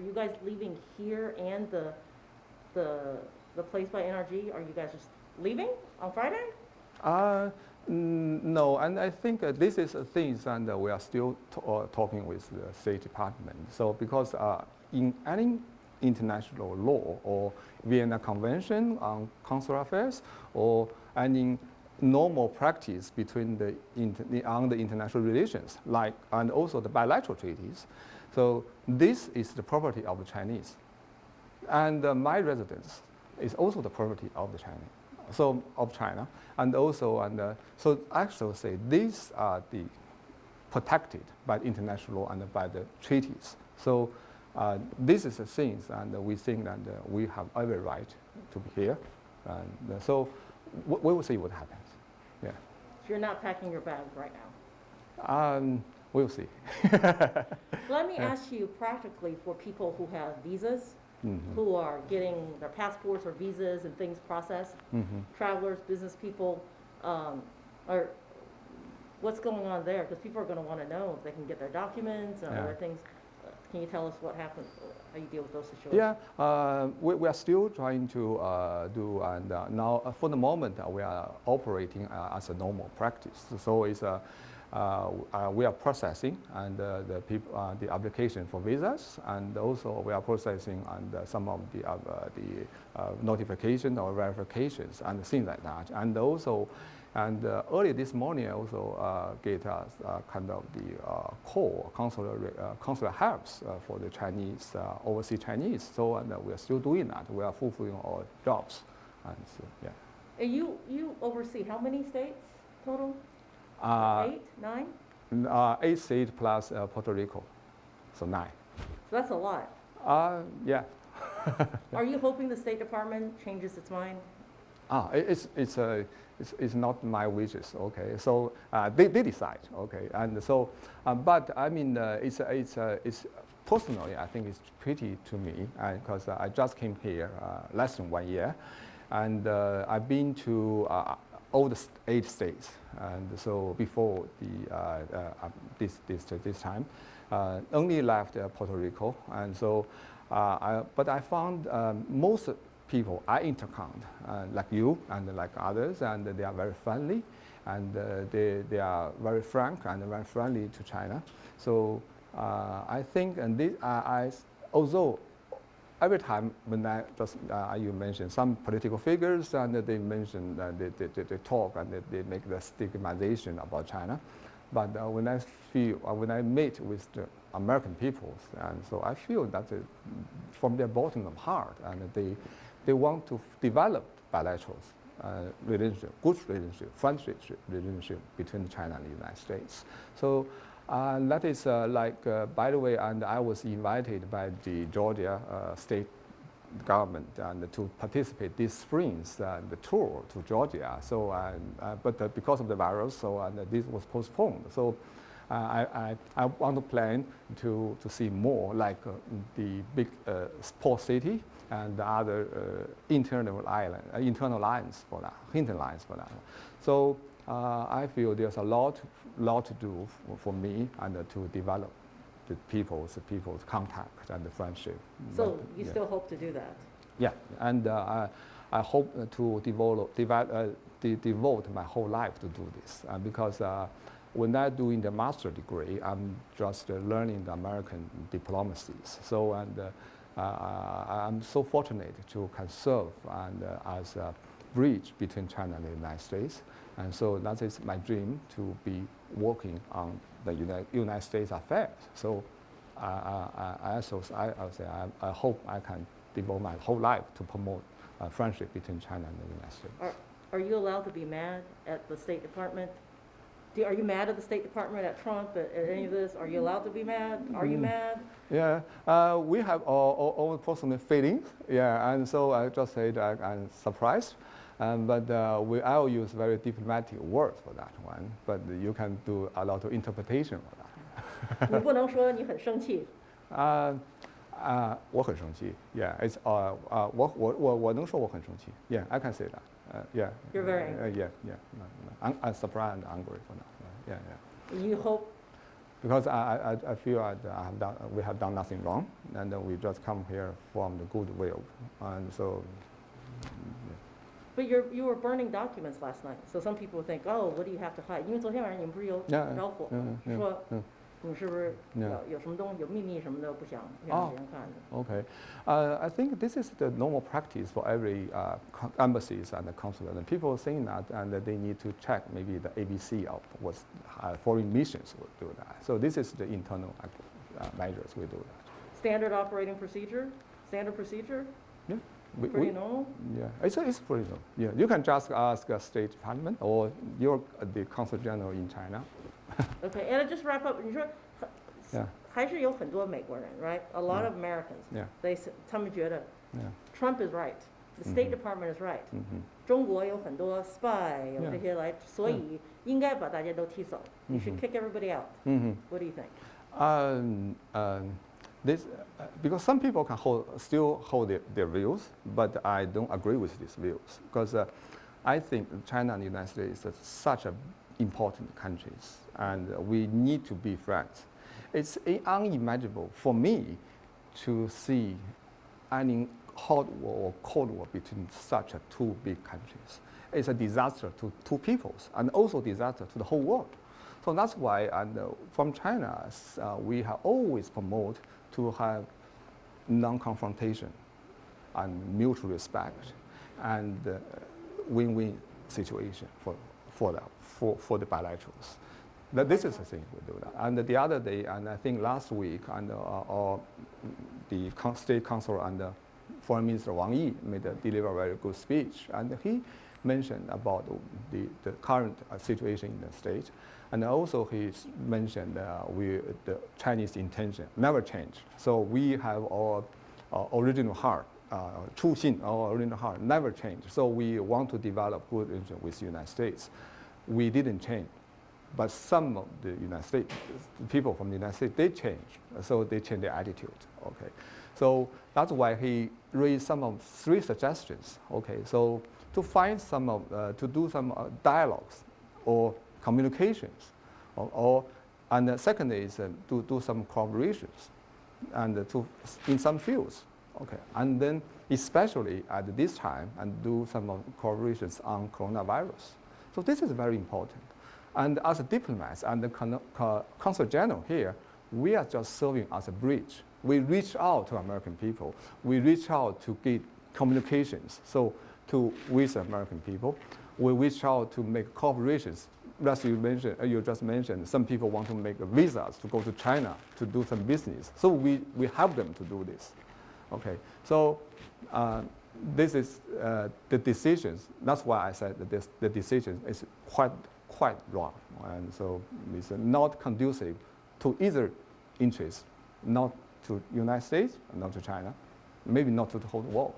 you guys leaving here and the place by NRG? Are you guys just leaving on Friday? Uh, no, and I think this is things, and we are still talking with the State Department. So because in any international law or Vienna Convention on consular affairs or any normal practice between on the international relations, like and also the bilateral treaties, so this is the property of the Chinese, and my residence is also the property of the Chinese. So of China, and also, so actually say these are the protected by international law and by the treaties. So this is the things, and we think that we have every right to be here. And so we will see what happens. Yeah. So you're not packing your bag right now? We'll see. Let me ask you practically for people who have visas, who are getting their passports or visas and things processed, travelers, business people, or what's going on there? Because people are going to want to know if they can get their documents and other things. Can you tell us what happens, how you deal with those situations? Yeah, we are still trying to do, and now for the moment we are operating as a normal practice. So it's we are processing and the application for visas, and also we are processing and some of the notification or verifications and things like that. And also, early this morning I also get us kind of the call, consular helps for the Chinese, overseas Chinese. So and we are still doing that. We are fulfilling our jobs, and so, yeah. And you oversee how many states total? 8, 9? 8 states plus Puerto Rico, so 9. So that's a lot. Yeah. Are you hoping the State Department changes its mind? It's not my wishes. Okay, so they decide. Okay, and so, but I mean, it's personally I think it's pretty to me because I just came here less than 1 year, and I've been to all the 8 states, and so before this time, only left Puerto Rico, and so but I found most people I encounter, like you and like others, and they are very friendly, and they are very frank and very friendly to China. So I think, and this, although every time when you mention some political figures and they mention they talk and they make the stigmatization about China, but when I meet with the American peoples, and so I feel that from their bottom of heart, and they want to develop bilateral relationship, good relationship, friendship relationship between China and the United States. So that is by the way, and I was invited by the Georgia state government and to participate this spring's the tour to Georgia. So, but because of the virus, so this was postponed. So, I want to plan to see more like the big port city and the other internal lines for that, hinterlands for that. So I feel there's a lot to do for me and to develop the people's contact and the friendship. So you still hope to do that? Yeah, and I hope to devote my whole life to do this because when I'm doing the master degree, I'm just learning the American diplomacies. So I'm so fortunate to can serve and as a bridge between China and the United States. And so that is my dream, to be working on the United States affairs. So I hope I can devote my whole life to promote friendship between China and the United States. Are you allowed to be mad at the State Department? Are you mad at the State Department, at Trump, at any of this? Are you allowed to be mad? Are you mad? Yeah, we have our personal feelings. Yeah, and so I just say that I'm surprised. But I'll use very diplomatic words for that one. But you can do a lot of interpretation for that. 你不能说你很生气。我很生气。Yeah, it's我能说我很生气。Yeah, I can say that. Yeah. You're very angry. Yeah. I'm surprised and angry for that. Yeah. You hope because I feel we have done nothing wrong, and we just come here from the goodwill, and so. But you were burning documents last night, so some people think, oh, what do you have to hide? 因为昨天晚上你们不是有着火，说你是不是有什么东西有秘密什么的不想让别人看的 Okay, I think this is the normal practice for every embassies and the consulate. And people think that, and that they need to check maybe the ABC of what foreign missions will do that. So this is the internal measures we do that. Standard operating procedure, standard procedure. Yeah. Pretty normal? Yeah, it's pretty normal. Yeah, you can just ask a State Department or the Consul General in China. Okay, and just wrap up. 你说，还是有很多美国人 ，right? A lot of Americans. Yeah. 他们觉得 Trump is right, the State Department is right. 中国有很多 spy 有这些来，所以应该把大家都踢走。You should kick everybody out. What do you think? This, because some people can still hold their views, but I don't agree with these views because I think China and the United States are such important countries, and we need to be friends. It's unimaginable for me to see any hot war or cold war between such two big countries. It's a disaster to two peoples and also disaster to the whole world. So that's why, and from China, we have always promoted to have non-confrontation and mutual respect and win-win situation for the bilaterals. This is the thing we do that. And the other day, and I think last week, and the State Council and Foreign Minister Wang Yi deliver a very good speech, and he mentioned about the current situation in the state. And also he mentioned the Chinese intention never change. So we have our original heart, 初心, our original heart never change. So we want to develop good relations with the United States. We didn't change, but some of the United States, people from the United States, they changed. So they changed their attitude. Okay, so that's why he raised some of 3 suggestions. Okay, so to find some of, to do some dialogues or communications, and the second is to do some collaborations, and in some fields, okay, and then especially at this time, and do some collaborations on coronavirus. So this is very important. And as a diplomats and the Consul General here, we are just serving as a bridge. We reach out to American people. We reach out to get communications. So with American people, we reach out to make cooperations. As you just mentioned, some people want to make visas to go to China to do some business. So we help them to do this. Okay, so this is the decisions. That's why I said that the decision is quite wrong, and so it's not conducive to either interest, not to United States, not to China, maybe not to the whole world.